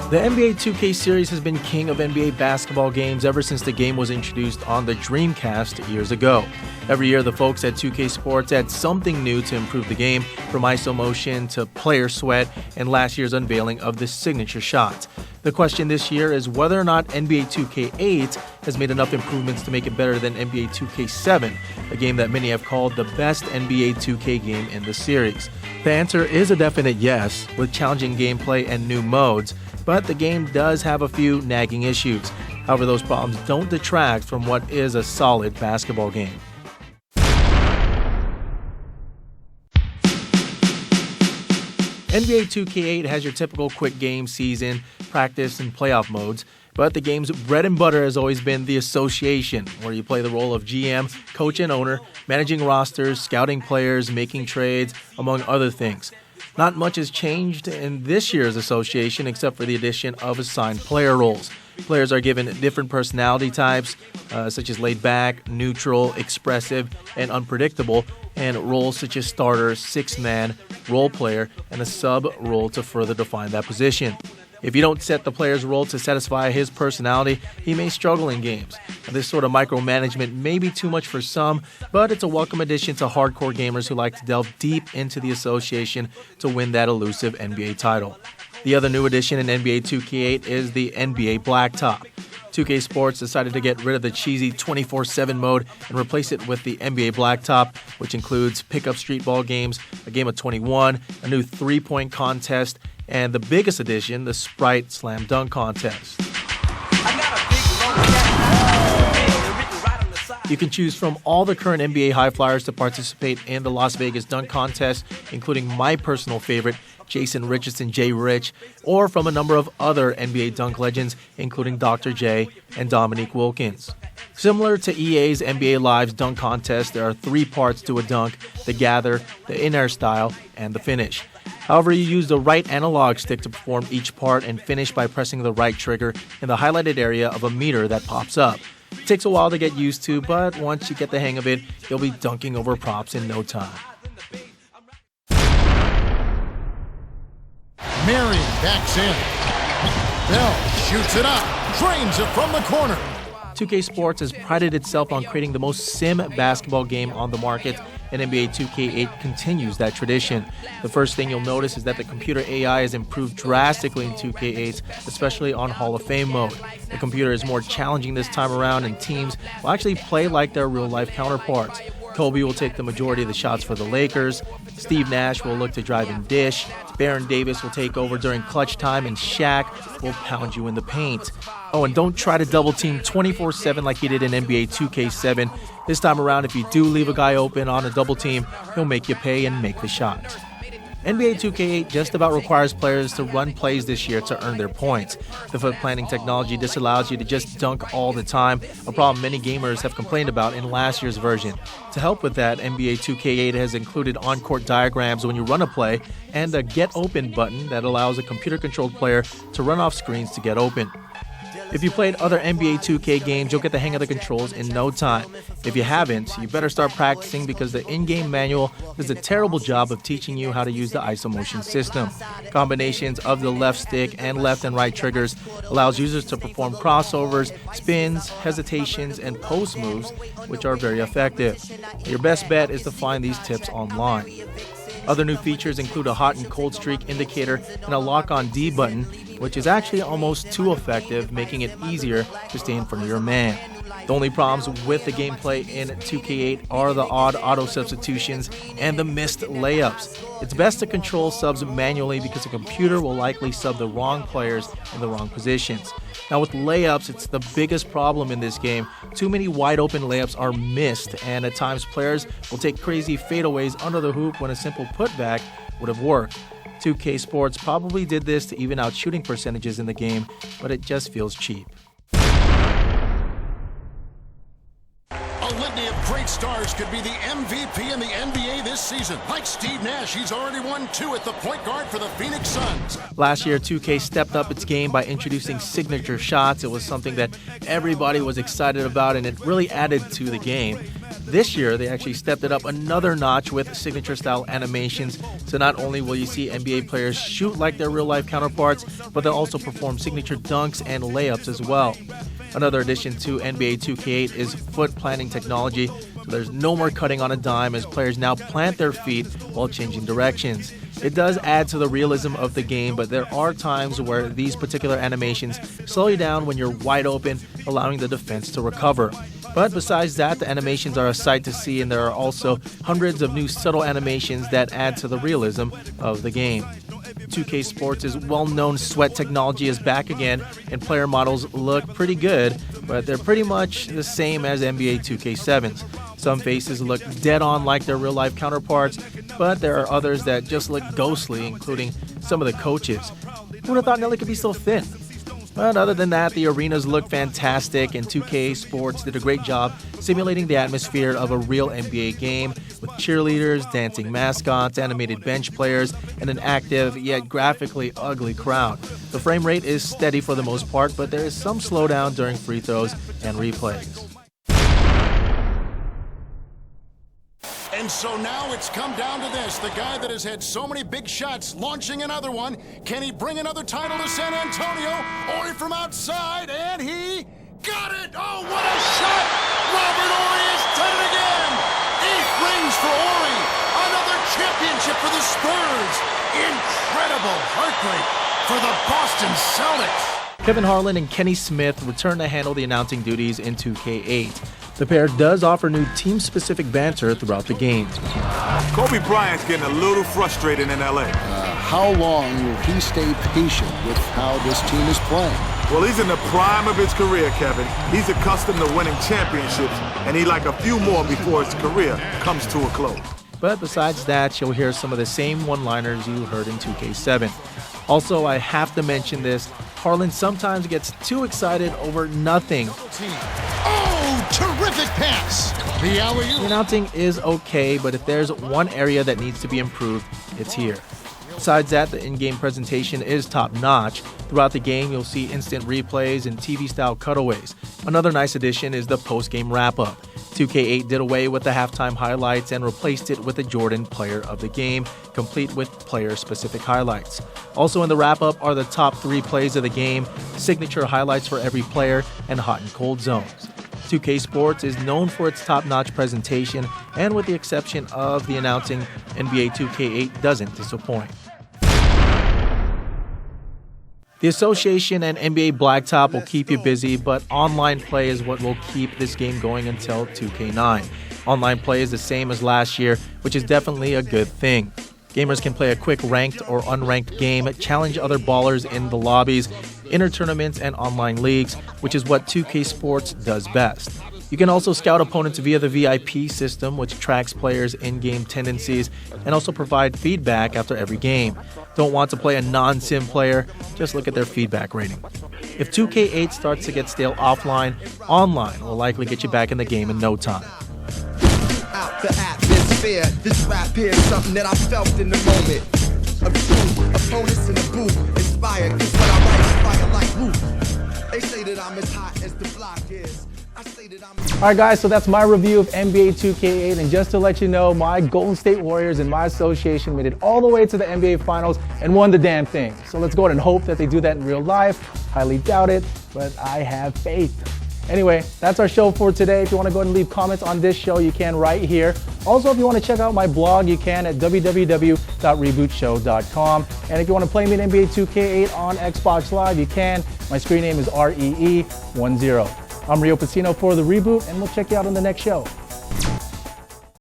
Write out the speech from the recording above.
The NBA 2K series has been king of NBA basketball games ever since the game was introduced on the Dreamcast years ago. Every year, the folks at 2K Sports add something new to improve the game, from ISO motion to player sweat and last year's unveiling of the signature shot. The question this year is whether or not NBA 2K8 has made enough improvements to make it better than NBA 2K7, a game that many have called the best NBA 2K game in the series. The answer is a definite yes, with challenging gameplay and new modes, but the game does have a few nagging issues. However, those problems don't detract from what is a solid basketball game. NBA 2K8 has your typical quick game season, practice, and playoff modes, but the game's bread and butter has always been the association, where you play the role of GM, coach, and owner, managing rosters, scouting players, making trades, among other things. Not much has changed in this year's association except for the addition of assigned player roles. Players are given different personality types, such as laid back, neutral, expressive, and unpredictable, and roles such as starter, six-man, role player, and a sub-role to further define that position. If you don't set the player's role to satisfy his personality, he may struggle in games. Now, this sort of micromanagement may be too much for some, but it's a welcome addition to hardcore gamers who like to delve deep into the association to win that elusive NBA title. The other new addition in NBA 2K8 is the NBA Blacktop. 2K Sports decided to get rid of the cheesy 24/7 mode and replace it with the NBA Blacktop, which includes pickup street ball games, a game of 21, a new three-point contest, and the biggest addition, the Sprite Slam Dunk Contest. You can choose from all the current NBA high flyers to participate in the Las Vegas Dunk Contest, including my personal favorite, Jason Richardson J. Rich, or from a number of other NBA dunk legends, including Dr. J and Dominique Wilkins. Similar to EA's NBA Live's dunk contest, there are three parts to a dunk: the gather, the in-air style, and the finish. However, you use the right analog stick to perform each part and finish by pressing the right trigger in the highlighted area of a meter that pops up. It takes a while to get used to, but once you get the hang of it, you'll be dunking over props in no time. Marion backs in. Bell shoots it up, drains it from the corner. 2K Sports has prided itself on creating the most sim basketball game on the market, and NBA 2K8 continues that tradition. The first thing you'll notice is that the computer AI has improved drastically in 2K8, especially on Hall of Fame mode. The computer is more challenging this time around, and teams will actually play like their real-life counterparts. Kobe will take the majority of the shots for the Lakers. Steve Nash will look to drive and dish. Baron Davis will take over during clutch time, and Shaq will pound you in the paint. Oh, and don't try to double team 24/7 like he did in NBA 2K7. This time around, if you do leave a guy open on a double team, he'll make you pay and make the shot. NBA 2K8 just about requires players to run plays this year to earn their points. The foot planting technology disallows you to just dunk all the time, a problem many gamers have complained about in last year's version. To help with that, NBA 2K8 has included on-court diagrams when you run a play and a Get Open button that allows a computer-controlled player to run off screens to get open. If you played other NBA 2K games, you'll get the hang of the controls in no time. If you haven't, you better start practicing because the in-game manual does a terrible job of teaching you how to use the ISO motion system. Combinations of the left stick and left and right triggers allows users to perform crossovers, spins, hesitations, and post moves, which are very effective. Your best bet is to find these tips online. Other new features include a hot and cold streak indicator and a lock-on D button, which is actually almost too effective, making it easier to stay in front of your man. The only problems with the gameplay in 2K8 are the odd auto substitutions and the missed layups. It's best to control subs manually because the computer will likely sub the wrong players in the wrong positions. Now with layups, it's the biggest problem in this game. Too many wide open layups are missed, and at times players will take crazy fadeaways under the hoop when a simple putback would have worked. 2K Sports probably did this to even out shooting percentages in the game, but it just feels cheap. A litany of great stars which could be the MVP in the NBA this season. Like Steve Nash, he's already won 2 at the point guard for the Phoenix Suns. Last year, 2K stepped up its game by introducing signature shots. It was something that everybody was excited about, and it really added to the game. This year, they actually stepped it up another notch with signature-style animations. So not only will you see NBA players shoot like their real-life counterparts, but they'll also perform signature dunks and layups as well. Another addition to NBA 2K8 is foot planting technology. So there's no more cutting on a dime as players now plant their feet while changing directions. It does add to the realism of the game, but there are times where these particular animations slow you down when you're wide open, allowing the defense to recover. But besides that, the animations are a sight to see, and there are also hundreds of new subtle animations that add to the realism of the game. 2K Sports' well-known sweat technology is back again, and player models look pretty good, but they're pretty much the same as NBA 2K7's. Some faces look dead-on like their real-life counterparts, but there are others that just look ghostly, including some of the coaches. Who would have thought Nelly could be so thin? But other than that, the arenas look fantastic, and 2K Sports did a great job simulating the atmosphere of a real NBA game with cheerleaders, dancing mascots, animated bench players, and an active yet graphically ugly crowd. The frame rate is steady for the most part, but there is some slowdown during free throws and replays. And so now it's come down to this. The guy that has had so many big shots launching another one. Can he bring another title to San Antonio? Ori from outside, and he got it! Oh, what a shot! Robert Ori has done it again! 8 rings for Ori! Another championship for the Spurs! Incredible heartbreak for the Boston Celtics! Kevin Harlan and Kenny Smith return to handle the announcing duties in 2K8. The pair does offer new team-specific banter throughout the games. Kobe Bryant's getting a little frustrated in LA. How long will he stay patient with how this team is playing? Well, he's in the prime of his career, Kevin. He's accustomed to winning championships, and he'd like a few more before his career comes to a close. But besides that, you'll hear some of the same one-liners you heard in 2K7. Also, I have to mention this, Harlan sometimes gets too excited over nothing. Oh, terrific pass! The alley-oop. The announcing is okay, but if there's one area that needs to be improved, it's here. Besides that, the in-game presentation is top-notch. Throughout the game, you'll see instant replays and TV-style cutaways. Another nice addition is the post-game wrap-up. 2K8 did away with the halftime highlights and replaced it with the Jordan Player of the Game, complete with player-specific highlights. Also in the wrap-up are the top 3 plays of the game, signature highlights for every player, and hot and cold zones. 2K Sports is known for its top-notch presentation, and with the exception of the announcing, NBA 2K8 doesn't disappoint. The association and NBA Blacktop will keep you busy, but online play is what will keep this game going until 2K9. Online play is the same as last year, which is definitely a good thing. Gamers can play a quick ranked or unranked game, challenge other ballers in the lobbies, inter-tournaments, and online leagues, which is what 2K Sports does best. You can also scout opponents via the VIP system, which tracks players' in-game tendencies and also provide feedback after every game. Don't want to play a non-sim player? Just look at their feedback rating. If 2K8 starts to get stale offline, online will likely get you back in the game in no time. Out the atmosphere, this rap here is something that I felt in the moment. A true opponents in the booth, inspired, cause what I write fire like roof. They say that I'm as hot as the block is. Alright guys, so that's my review of NBA 2K8, and just to let you know, my Golden State Warriors and my association made it all the way to the NBA Finals and won the damn thing. So let's go ahead and hope that they do that in real life. Highly doubt it, but I have faith. Anyway, that's our show for today. If you want to go ahead and leave comments on this show, you can right here. Also, if you want to check out my blog, you can at www.rebootshow.com. And if you want to play me in NBA 2K8 on Xbox Live, you can. My screen name is REE10. I'm Rio Pesino for The Reboot, and we'll check you out on the next show.